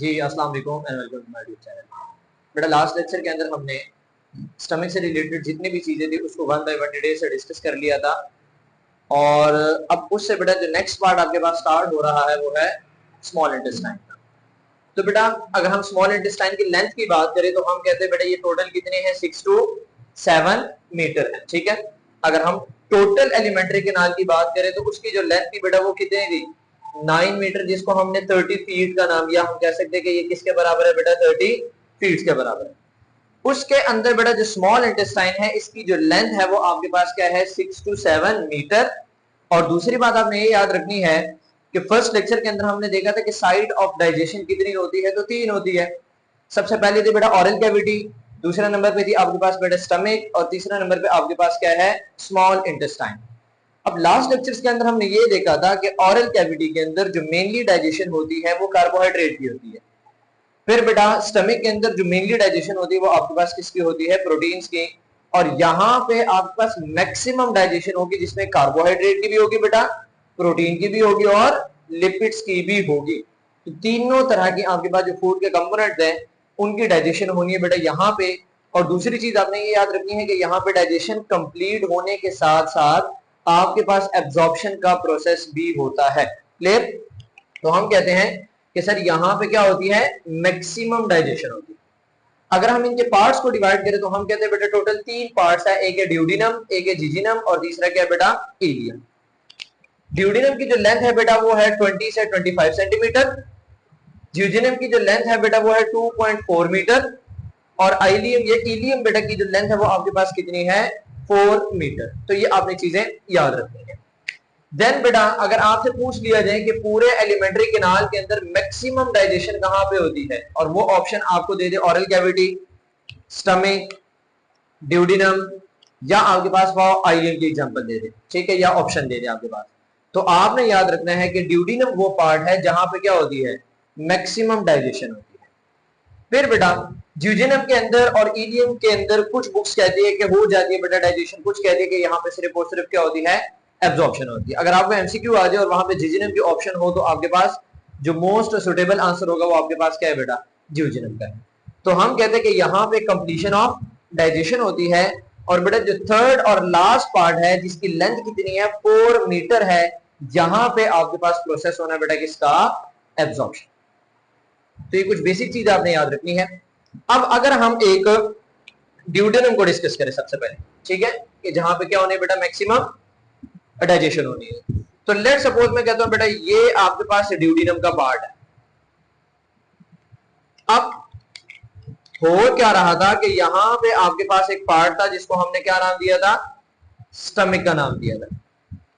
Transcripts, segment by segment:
जी अस्सलाम वालेकुम and welcome to my YouTube channel. बेटा लास्ट लेक्चर के अंदर हमने स्टमक से रिलेटेड जितनी भी चीजें थी उसको वन बाय वन डिटेल से डिस्कस कर लिया था और अब उससे बेटा जो नेक्स्ट पार्ट आपके पास स्टार्ट हो रहा है वो है स्मॉल इंटेस्टाइन। तो बेटा अगर हम स्मॉल इंटेस्टाइन की लेंथ की बात करें तो हम कहते हैं बेटा ये टोटल कितने हैं 6 to 7 मीटर है। ठीक है, अगर हम टोटल एलिमेंट्री कैनाल की बात करें तो उसकी जो लेंथ थी बेटा वो कितनी थी 9 मीटर, जिसको हमने 30 फीट का नाम दिया। हम कह सकते हैं कि ये किसके बराबर है बेटा 30 फीट के बराबर है। उसके अंदर बेटा जो स्मॉल इंटेस्टाइन है इसकी जो लेंथ है वो आपके पास क्या है 6 to 7 मीटर। और दूसरी बात आपने ये याद रखनी है कि फर्स्ट लेक्चर के अंदर हमने देखा था कि साइड ऑफ डाइजेशन कितनी होती है, तो 3 होती है। सबसे पहले थी बेटा ऑरल कैविटी, दूसरा नंबर पे थी आपके पास बेटा स्टमक और तीसरा नंबर पे आपके पास क्या है स्मॉल इंटेस्टाइन। अब लास्ट लेक्चर्स के अंदर हमने ये देखा था कि ऑरल कैविटी के अंदर जो मेनली डाइजेशन होती है वो कार्बोहाइड्रेट की होती है। फिर बेटा स्टमक के अंदर जो मेनली डाइजेशन होती है वो आपके पास किसकी होती है प्रोटीन्स की। और यहाँ पे आपके पास मैक्सिमम डाइजेशन होगी जिसमें कार्बोहाइड्रेट की भी होगी बेटा, प्रोटीन की भी होगी और लिपिड्स की भी होगी। तो तीनों तरह की आपके पास जो फूड के कंपोनेंट्स हैं उनकी डाइजेशन होनी है बेटा यहाँ पे। और दूसरी चीज आपने ये याद रखनी है कि यहाँ पे डाइजेशन कंप्लीट होने के साथ साथ आपके पास एब्जॉर्प्शन का प्रोसेस भी होता है। क्लियर? तो हम कहते हैं कि सर यहाँ पे क्या होती है मैक्सिमम डाइजेशन होती है। अगर हम इनके पार्ट्स को डिवाइड करें तो हम कहते हैं बेटा टोटल 3 पार्ट्स है, एक है ड्यूडिनम, एक है जिजिनम और तीसरा क्या है बेटा इलियम। ड्यूडिनम की जो लेंथ है बेटा वो है 20 से 25 सेंटीमीटर, जिजिनम की जो लेंथ है बेटा वो है 2.4 मीटर और इलियम बेटा की जो लेंथ है वो आपके पास कितनी है 4 मीटर। तो ये आपने चीजें याद रखनी है। देन बेटा अगर आपसे पूछ लिया जाए कि पूरे एलिमेंट्री कैनाल के अंदर मैक्सिमम डाइजेशन कहां पे होती है और वो ऑप्शन आपको दे दे ऑरल कैविटी, स्टमक, ड्यूडिनम या आपके पास वो आइलियम की एग्जांपल दे दे, ठीक है, या ऑप्शन दे दे आपके पास, तो आपने याद रखना है कि ड्यूडिनम वो पार्ट है जहां पे क्या होती है मैक्सिमम डाइजेशन होती है। फिर बेटा जिजिनम के अंदर और इलियम के अंदर कुछ बुक्स कहती है कि हो जाती है बेटा डाइजेशन, कुछ कहती है कि यहाँ पे सिर्फ और सिर्फ क्या होती है एब्जॉर्प्शन होती है। अगर आपको एमसीक्यू आ जाए और वहां पे जिजिनम की ऑप्शन हो तो आपके पास जो मोस्ट सुटेबल आंसर होगा वो आपके पास क्या है बेटा जिजिनम का है। तो हम कहते हैं कि यहाँ पे कंप्लीशन ऑफ डाइजेशन होती है। और बेटा जो थर्ड और लास्ट पार्ट है जिसकी लेंथ कितनी है 4 मीटर है, यहाँ पे आपके पास प्रोसेस होना बेटा किसका एब्जॉर्प्शन। तो ये कुछ बेसिक चीज आपने याद रखनी है। अब अगर हम एक ड्यूडेनम को डिस्कस करें सबसे पहले, ठीक है, कि जहां पे क्या होने बेटा मैक्सिमम डाइजेशन होनी है। तो लेट सपोज मैं कहता हूं बेटा ये आपके पास ड्यूडेनम का पार्ट है। अब हो क्या रहा था कि यहां पे आपके पास एक पार्ट था जिसको हमने क्या नाम दिया था स्टमक का नाम दिया था।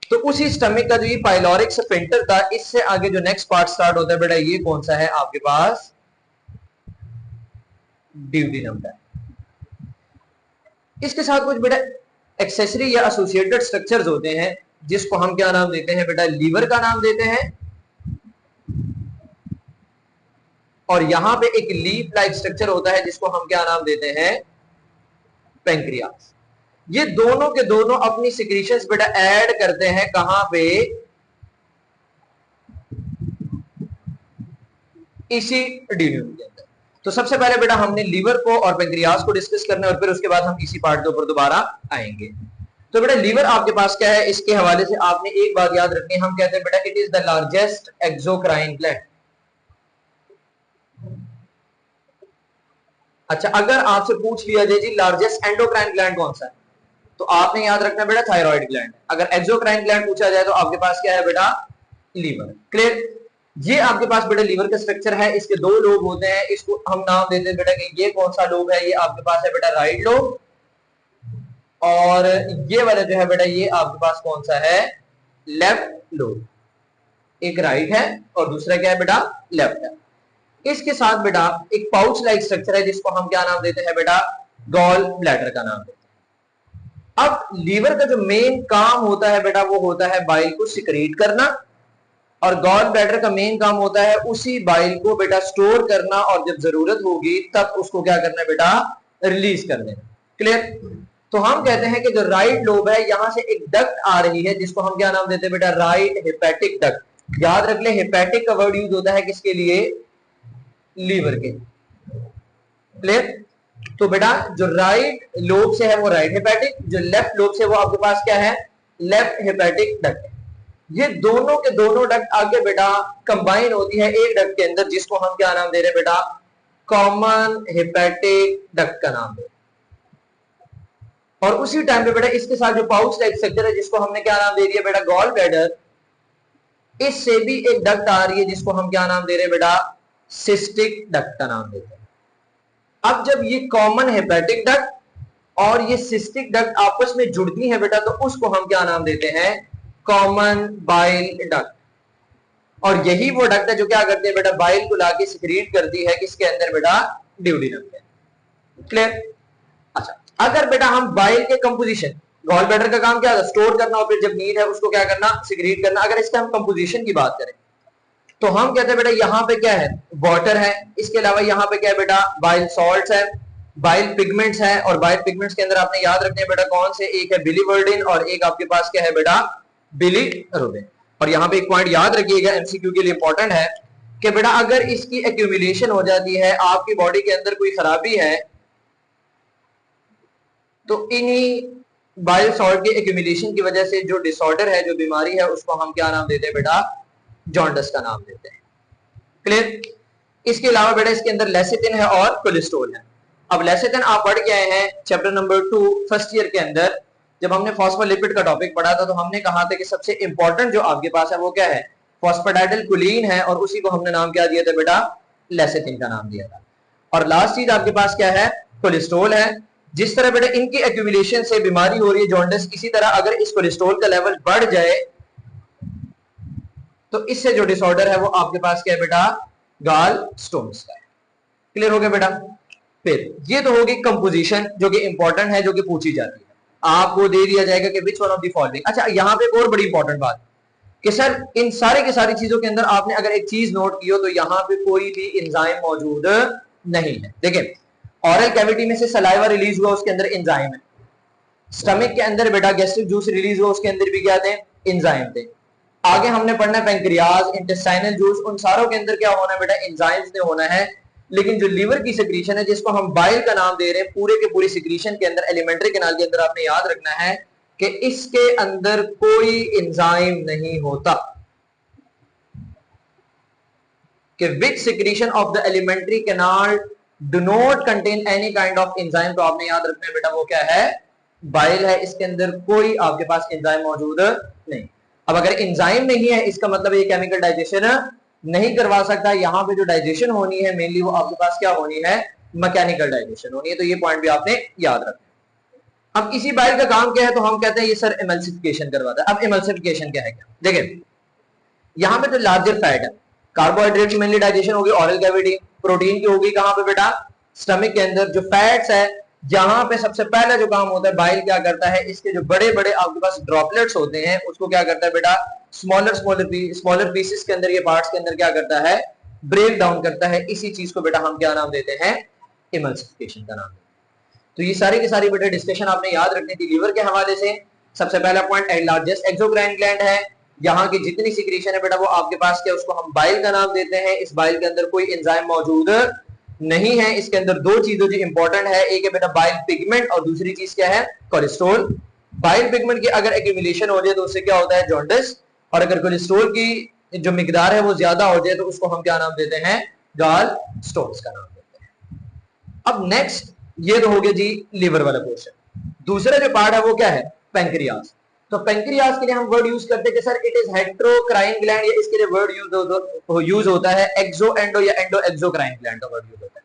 तो उसी स्टमक का जो ये पाइलोरिक स्फिंक्टर था इससे आगे जो नेक्स्ट पार्ट स्टार्ट होता है बेटा ये कौन सा है आपके पास ड्यूडेनम का। इसके साथ कुछ बेटा एक्सेसरी या एसोसिएटेड स्ट्रक्चर्स होते हैं जिसको हम क्या नाम देते हैं बेटा लीवर का नाम देते हैं। और यहां पे एक लीफ लाइक स्ट्रक्चर होता है जिसको हम क्या नाम देते हैं पेंक्रियास। ये दोनों के दोनों अपनी सिक्रीशंस बेटा ऐड करते हैं कहां पे इसी ड्यूडेनम के अंदर। तो सबसे पहले बेटा हमने लीवर को और पेंक्रियास को डिस्कस करना है और फिर उसके बाद हम इसी पार्ट के ऊपर दोबारा आएंगे। तो बेटा लीवर आपके पास क्या है इसके हवाले से आपने एक बात याद रखनी है, हम कहते हैं बेटा it is the largest exocrine gland. अच्छा अगर आपसे पूछ लिया जाए जी लार्जेस्ट एंडोक्राइन ग्लैंड कौन सा है तो आपने याद रखना बेटा थायराइड ग्लैंड। अगर एक्सोक्राइन ग्लैंड पूछा जाए तो आपके पास क्या है बेटा लीवर। क्लियर? ये आपके पास बेटा लीवर का स्ट्रक्चर है, इसके 2 लोब होते हैं, इसको हम नाम देते हैं बेटा कि ये कौन सा लोब है, ये आपके पास है बेटा राइट लोब और ये वाला जो है बेटा ये आपके पास कौन सा है लेफ्ट लोब। एक राइट है और दूसरा क्या है बेटा लेफ्ट है। इसके साथ बेटा एक पाउच लाइक स्ट्रक्चर है जिसको हम क्या नाम देते हैं बेटा गॉल ब्लैडर का नाम देते हैं। अब लीवर का जो मेन काम होता है बेटा वो होता है बाइल को सिक्रीट करना और गॉल ब्लैडर का मेन काम होता है उसी बाइल को बेटा स्टोर करना और जब जरूरत होगी तब उसको क्या करना है बेटा रिलीज कर देना। क्लियर? तो हम कहते हैं कि जो राइट लोब है यहां से एक डक्ट आ रही है जिसको हम क्या नाम देते हैं बेटा राइट हेपेटिक डक्ट। याद रख ले हेपेटिक का वर्ड यूज होता है किसके लिए लीवर के। क्लियर? तो बेटा जो राइट लोब से है वो राइट हेपेटिक, जो लेफ्ट लोब से वो आपके पास क्या है, लेफ्ट हेपेटिक डक्ट। ये दोनों के दोनों डक्ट आगे बेटा कंबाइन होती है एक डक्ट के अंदर, जिसको हम क्या नाम दे रहे हैं बेटा, कॉमन हेपेटिक डक्ट का नाम दे रहे हैं। और उसी टाइम पे बेटा इसके साथ जो पाउच टाइप स्ट्रक्चर है जिसको हमने क्या नाम दे दिया बेटा, गॉल ब्लैडर, इससे भी एक डक्ट आ रही है जिसको हम क्या नाम दे रहे हैं बेटा, सिस्टिक डक्ट का नाम देते हैं। अब जब ये कॉमन हेपेटिक डक्ट और ये सिस्टिक डक्ट आपस में जुड़ती है बेटा, तो उसको हम क्या नाम देते हैं, कॉमन बाइल डक्ट। और यही वो डक्ट है जो क्या करते हैं बेटा, बाइल को लाके सिक्रीट करती है किसके अंदर बेटा, ड्यूडेनम के। क्लियर? अच्छा, अगर बेटा हम बाइल के कंपोजिशन, गॉल ब्लैडर का काम क्या है, स्टोर करना और फिर जब नीड है उसको क्या करना, सिक्रीट करना। अगर इसके हम कंपोजिशन की बात करें तो हम कहते हैं बेटा यहाँ पे क्या है, वाटर है, इसके अलावा यहाँ पे क्या है बेटा, बाइल सॉल्ट्स है, बाइल पिगमेंट्स है। और बाइल पिगमेंट्स के अंदर आपने याद रखने बेटा कौन से, एक है बिलीवर्डिन और एक आपके पास क्या है बेटा, बिलीरुबिन। और यहाँ पे एक पॉइंट याद रखिएगा, एमसीक्यू के लिए इंपॉर्टेंट है कि बेटा अगर इसकी एक्यूमुलेशन हो जाती है, आपकी बॉडी के अंदर कोई खराबी है, तो इन्हीं बाइल सॉल्ट के एक्यूमुलेशन की वजह से जो डिसऑर्डर है, जो बीमारी है, उसको हम क्या नाम देते हैं बेटा, जॉन्डिस का नाम देते हैं। क्लियर? इसके अलावा बेटा इसके अंदर लेसिथिन है और कोलेस्ट्रॉल है। अब लेसिथिन आप पढ़ के आए हैं चैप्टर नंबर 2 फर्स्ट ईयर के अंदर, जब हमने फॉस्फोलिपिड का टॉपिक पढ़ा था तो हमने कहा था कि सबसे इंपॉर्टेंट जो आपके पास है वो क्या है, फॉस्फेटाइडिलकोलिन है, और उसी को हमने नाम क्या दिया था बेटा, लेसिथिन का नाम दिया था। और लास्ट चीज आपके पास क्या है, कोलेस्ट्रॉल है। जिस तरह बेटा इनकी एक्यूमुलेशन से बीमारी हो रही है जॉन्डिस, इसी तरह अगर इस कोलेस्ट्रॉल का लेवल बढ़ जाए तो इससे जो डिसऑर्डर है वो आपके पास क्या है बेटा, गाल स्टोन्स का है। क्लियर हो गया बेटा? फिर ये तो होगी कंपोजिशन जो कि इंपॉर्टेंट है, जो कि पूछी जाती है, आपको दे दिया जाएगा कि which one of the following. अच्छा, यहां पे एक और बड़ी इंपॉर्टेंट बात कि सर इन सारे की सारी चीजों के अंदर आपने अगर एक चीज नोट की हो तो यहां पे कोई भी एंजाइम मौजूद नहीं है। देखिए, ऑरल कैविटी में से सलाइवा रिलीज हुआ, उसके अंदर एंजाइम है। स्टमक के अंदर बेटा गैस्ट्रिक जूस रिलीज हुआ, उसके अंदर भी क्या थे, एंजाइम थे। आगे हमने पढ़ना है पैंक्रियाज, इंटेस्टाइनल जूस, उन सारों के अंदर क्या होना है बेटा, एंजाइम्स ने होना है। लेकिन जो लीवर की सिक्रीशन है, जिसको हम बाइल का नाम दे रहे हैं, पूरे के पूरी सिक्रीशन के अंदर एलिमेंट्री कैनाल के अंदर आपने याद रखना है कि इसके अंदर कोई एंजाइम नहीं होता। कि which secretion of the alimentary canal do not contain any kind of enzyme, तो आपने याद रखना है बेटा वो क्या है, बाइल है, इसके अंदर कोई आपके पास एंजाइम मौजूद नहीं। अब अगर एंजाइम नहीं है इसका मतलब ये केमिकल डाइजेशन नहीं करवा सकता। यहाँ पे जो डाइजेशन होनी है मेनली वो आपके पास क्या होनी है, मैकेनिकल डाइजेशन होनी है। तो ये पॉइंट भी आपने याद रखना। अब इसी बाइल का काम क्या है, तो हम कहते हैं ये सर एमल्सिफिकेशन करवाता है। अब एमल्सिफिकेशन क्या है, क्या देखिए, यहाँ पे तो लार्जर फैट है, कार्बोहाइड्रेट की मेनली डाइजेशन होगी ऑरल कैविटी, प्रोटीन की होगी कहां पे बेटा, स्टमक के अंदर। जो फैट्स है, जहां पे सबसे पहला जो काम होता है, बाइल क्या करता है, इसके जो बड़े बड़े आपके पास ड्रॉपलेट्स होते हैं उसको क्या करता है बेटा, स्मॉलर पीसेस के अंदर, ये पार्ट्स के अंदर क्या करता है, ब्रेक डाउन करता है। इसी चीज को बेटा हम क्या नाम देते हैं, इमल्सिफिकेशन का नाम। तो ये सारी की सारी बेटा डिस्कशन आपने याद रखनी थी लीवर के हवाले से। सबसे पहला पॉइंट, लार्जेस्ट एक्सोक्राइन ग्लैंड है, यहाँ की जितनी सिक्रीशन है बेटा वो आपके पास क्या, उसको हम बाइल का नाम देते हैं। इस बाइल के अंदर कोई एंजाइम मौजूद नहीं है। इसके अंदर दो चीजें जो इंपॉर्टेंट है, एक है बेटा बाइल पिगमेंट और दूसरी चीज क्या है, कोलेस्ट्रॉल। बाइल पिगमेंट की अगर एक्यूमुलेशन हो जाए तो उससे क्या होता है, जॉन्डिस। और अगर कोलेस्ट्रॉल की जो मिकदार है वो ज्यादा हो जाए तो उसको हम क्या नाम देते हैं, गाल स्टोन्स का नाम देते हैं। अब नेक्स्ट ये तो हो गया जी लीवर वाला पोर्शन। दूसरा जो पार्ट है वो क्या है, पैंक्रियाज। तो पैंक्रियाज के लिए हम वर्ड यूज करते हैं कि sir it is heterocrine gland, या इसके लिए वर्ड यूज होता है एक्सो एंडो या एंडो एक्सोक्राइन ग्लैंड का वर्ड यूज होता है।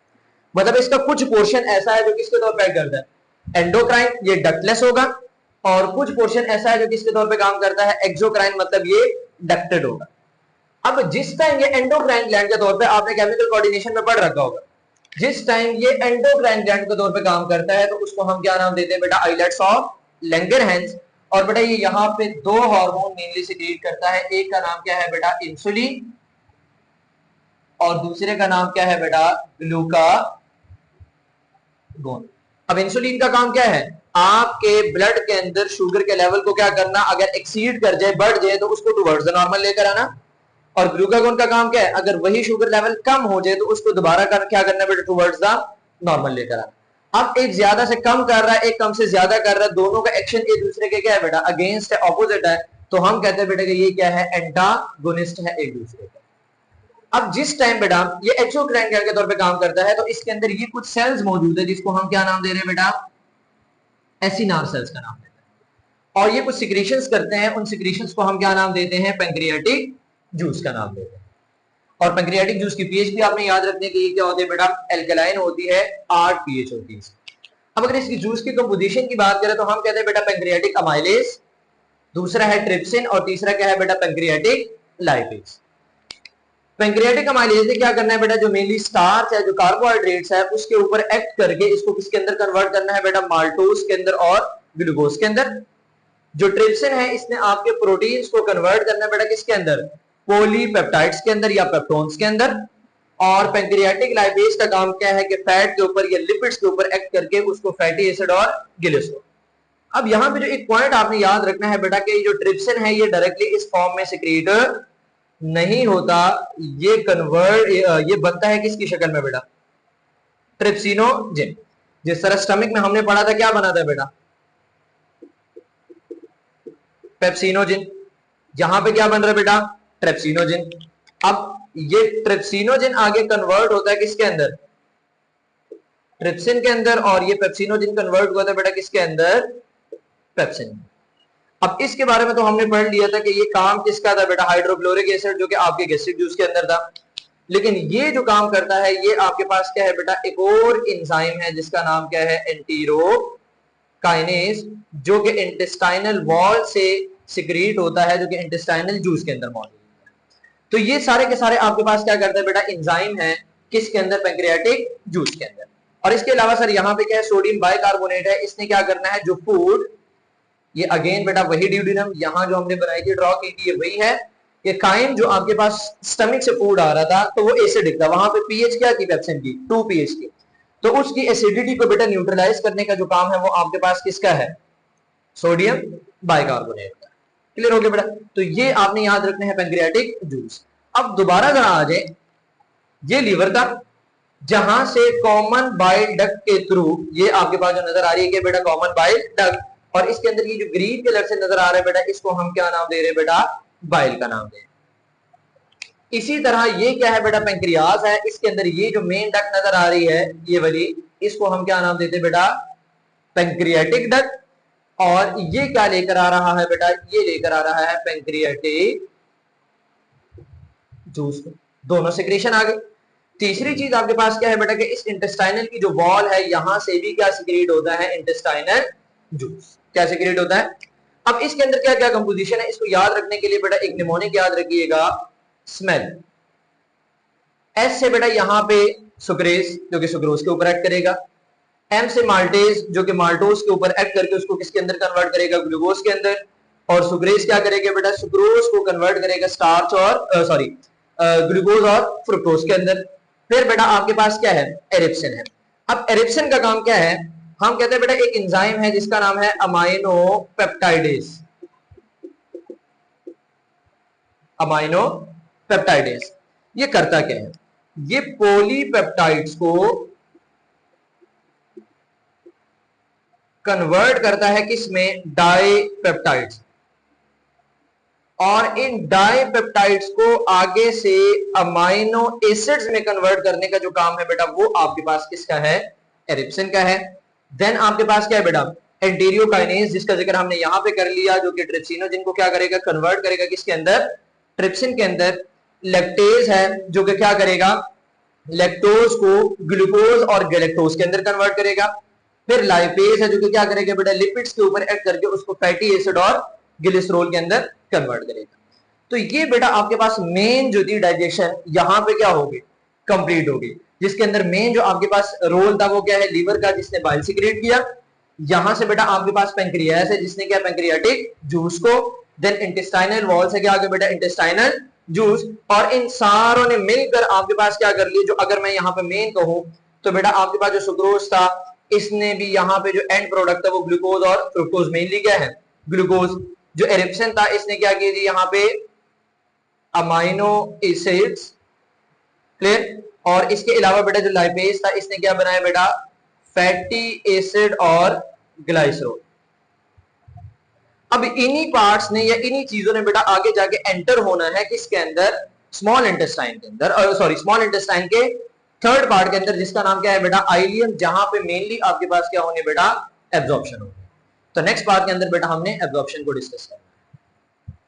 मतलब इसका कुछ पोर्शन ऐसा है जो किसके तौर पर करता है, एंडोक्राइन, ये डक्टलेस होगा, और कुछ पोर्शन ऐसा है जो किसके तौर पे काम करता है, एक्सोक्राइन, मतलब ये डक्टेड होगा। अब जिस टाइम ये एंडोक्राइन ग्लैंड के तौर पे आपने केमिकल कोऑर्डिनेशन में पढ़ रखा होगा, जिस टाइम ये एंडोक्राइन ग्लैंड के तौर पे काम करता है तो उसको हम क्या नाम देते हैं बेटा, आइलेट्स ऑफ लैंगरहैंस। और बेटा ये यहाँ पे दो हार्मोन मेनली सिक्रीट करता है, एक का नाम क्या है बेटा, इंसुलिन, और दूसरे का नाम क्या है बेटा, ग्लूकागोन। अब इंसुलिन का काम क्या है, आपके ब्लड के अंदर शुगर के लेवल को क्या करना, अगर एक्सीड कर जाए, बढ़ जाए तो उसको टुवर्ड्स द नॉर्मल लेकर आना। और ग्लूकागोन का काम क्या है, अगर वही शुगर लेवल कम हो जाए तो उसको दोबारा क्या करना है बेटा, टुवर्ड्स द नॉर्मल लेकर आना। अब एक ज्यादा से कम कर रहा है, एक कम से ज्यादा कर रहा है, दोनों का एक्शन एक दूसरे के क्या है बेटा, अगेंस्ट है, ऑपोजिट है, तो हम कहते हैं बेटा कि ये क्या है, एंटागोनिस्ट है एक दूसरे का। अब जिस टाइम बेटा ये एक्सोक्राइन के तौर पे काम करता है, तो इसके अंदर ये कुछ सेल्स मौजूद है जिसको हम क्या नाम दे रहे हैं बेटा, एसिनार सेल्स का नाम देते हैं, और ये कुछ सिक्रीशंस करते हैं, उन सिक्रीशंस को हम क्या नाम देते हैं, पैंक्रियाटिक जूस का नाम देते हैं। और पैंक्रियाटिक जूस की पीएच भी आपने याद रखने की क्या होती है बेटा, एल्कलाइन होती है, 8 पीएच होती है। अब अगर इसकी जूस की कंपोजिशन की बात करें तो हम कहते हैं बेटा पैंक्रियाटिक अमाइलेज, दूसरा है ट्रिप्सिन, और तीसरा क्या है बेटा, पैंक्रियाटिक लाइपेज। पैंक्रियाटिक अमाइलेज ने क्या करना है बेटा, जो मेनली स्टार्च है, जो कार्बोहाइड्रेट्स है, उसके ऊपर एक्ट करके इसको किसके अंदर कन्वर्ट करना है बेटा, माल्टोज के अंदर और ग्लूकोज के अंदर। जो ट्रिप्सिन है इसने आपके प्रोटीन्स को कन्वर्ट करना है बेटा किसके अंदर, पॉलीपेप्टाइड्स के अंदर या पेप्टोन्स के अंदर। और पैंक्रियाटिक लाइपेज का काम क्या है कि फैट के ऊपर या लिपिड्स के ऊपर एक्ट करके उसको फैटी एसिड और ग्लिसरॉल। अब यहाँ पे जो एक पॉइंट आपने याद रखना है बेटा कि जो ट्रिप्सिन है ये डायरेक्टली इस फॉर्म में सिक्रीट नहीं होता, ये बनता है किसकी शक्ल में बेटा, ट्रिप्सिनोजिन। जिस तरह स्टमक में हमने पढ़ा था क्या बना था बेटा, पेप्सिनोजिन, यहां पे क्या बन रहा है बेटा, ट्रिप्सिनोजिन। अब ये ट्रिप्सिनोजिन आगे कन्वर्ट होता है किसके अंदर, ट्रिप्सिन के अंदर, और ये पेप्सिनोजिन कन्वर्ट होता है बेटा किसके अंदर, पेप्सिन। अब इसके बारे में तो हमने पढ़ लिया था कि ये काम किसका था बेटा, हाइड्रोक्लोरिक एसिड, जो कि आपके गैस्ट्रिक जूस के अंदर था। लेकिन ये जो काम करता है ये आपके पास क्या है बेटा, एक और एंजाइम है जिसका नाम क्या है, एंटीरोकाइनेज, जो कि इंटेस्टाइनल वॉल से सिक्रीट होता है, जो कि इंटेस्टाइनल जूस के अंदर मौजूद है। तो ये सारे के सारे आपके पास क्या करते हैं बेटा, एंजाइम है किसके अंदर, पैंक्रियाटिक जूस के अंदर। और इसके अलावा सर यहाँ पे क्या है, सोडियम बाइकार्बोनेट है, इसने क्या करना है, जो फूड, ये अगेन बेटा वही ड्यूडिनम यहां जो हमने बनाई थी, ड्रॉ की थी, ये वही है कि काइम जो आपके पास स्टमक से फूड आ रहा था तो वो एसिडिक था, वहां पे पीएच क्या थी पेप्सिन की, 2 पीएच की, तो उसकी एसिडिटी को बेटा न्यूट्रलाइज करने का जो काम है वो आपके पास किसका है, सोडियम बाइकार्बोनेट का। क्लियर हो गया बेटा, तो ये आपने याद रखने हैं पैंक्रियाटिक जूस। अब दोबारा जरा आ जाए, ये लीवर का, जहां से कॉमन बाइल डक्ट के थ्रू ये आपके पास जो नजर आ रही है कि बेटा कॉमन बाइल डक्ट, और इसके अंदर ये जो ग्रीन कलर से नजर आ रहा है बेटा, इसको हम क्या नाम दे रहे हैं बेटा, बाइल का नाम दे। इसी तरह ये क्या है बेटा, पैंक्रियाज है, इसके अंदर ये जो मेन डक्ट नजर आ रही है ये वाली, इसको हम क्या नाम देते हैं बेटा, पैंक्रियाटिक डक्ट। और ये क्या लेकर आ रहा है बेटा, ये लेकर आ रहा है पैंक्रियाटिक जूस, दोनों सिक्रेशन आ गई। तीसरी चीज आपके पास क्या है बेटा कि इस इंटेस्टाइनल की जो वॉल है यहां से भी क्या सिक्रेट होता है, इंटेस्टाइनल जूस क्या सिक्रेट होता है। अब इसके अंदर क्या क्या कंपोजिशन है, इसको याद रखने के लिए बेटा एक निमोनिक याद रखिएगा, स्मेल। एस से बेटा यहां पे सुक्रेज जो कि सुक्रोज के ऊपर एक्ट करेगा, एम से माल्टेज जो कि माल्टोज के ऊपर एक्ट करके उसको किसके अंदर कन्वर्ट करेगा, ग्लूकोज के अंदर, और सुक्रेज क्या करेगा बेटा, सुक्रोज को कन्वर्ट करेगा स्टार्च और सॉरी ग्लूकोज और फ्रुक्टोज के अंदर। फिर बेटा आपके पास क्या है, एरिप्सिन है। अब एरिप्सिन का काम क्या है, हम कहते हैं बेटा एक एंजाइम है जिसका नाम है अमाइनो पेप्टाइडेज, अमाइनो पेप्टाइडेज। ये करता क्या है, ये पॉलीपेप्टाइड्स को कन्वर्ट करता है किसमें, डाइपेप्टाइड्स, और इन डाइपेप्टाइड्स को आगे से अमाइनो एसिड्स में कन्वर्ट करने का जो काम है बेटा वो आपके पास किसका है, एरिप्सिन का है। देन आपके पास क्या है बेटा, एंटीरियोकाइनेज, जिसका जिक्र हमने यहां पे कर लिया, जो कि ट्रिप्सिनोजिन को क्या करेगा, कन्वर्ट करेगा किसके अंदर, ट्रिप्सिन के अंदर। लैक्टेज है जो कि क्या करेगा, लैक्टोज को ग्लूकोज और गैलेक्टोज के अंदर कन्वर्ट करेगा। फिर लाइपेज है जो कि क्या करेगा बेटा, लिपिड्स के ऊपर एक्ट करके उसको फैटी एसिड और ग्लिसरॉल के अंदर कन्वर्ट करेगा। तो ये बेटा आपके पास मेन जो थी डाइजेशन यहां पे क्या होगी, कंप्लीट होगी, जिसके अंदर मेन जो आपके पास रोल था वो क्या है, लीवर का, जिसने बाइल सिक्रेट किया। यहां से बेटा आपके पास पैंक्रियास है जिसने क्या, पैंक्रियाटिक जूस को। देन इंटेस्टाइनल वॉल से क्या आ गया बेटा, इंटेस्टाइनल जूस। और इन सारों ने मिलकर आपके पास क्या कर लिया, जो अगर मैं यहाँ पे मेन कहूं तो बेटा आपके पास जो सुक्रोज था इसने भी यहाँ पे जो एंड प्रोडक्ट था वो ग्लूकोज और फ्रुक्टोज, मेनली क्या है ग्लूकोज। जो एरिप्सिन था इसने क्या की थी, यहाँ पे अमाइनो एसिड्स, क्लियर। और इसके अलावा बेटा जो लाइपेज था इसने क्या बनाया बेटा, फैटी एसिड और ग्लाइसरोल। अब इन्हीं पार्ट्स ने या इन्हीं चीजों ने बेटा आगे जाके एंटर होना है किसके अंदर, स्मॉल इंटेस्टाइन के अंदर, सॉरी स्मॉल इंटेस्टाइन के थर्ड पार्ट के अंदर, जिसका नाम क्या है बेटा, आइलियम, जहां पे मेनली आपके पास क्या होंगे बेटा, एब्जॉर्प्शन होंगे। तो नेक्स्ट पार्ट के अंदर बेटा हमने एब्जॉर्प्शन को डिस्कस किया।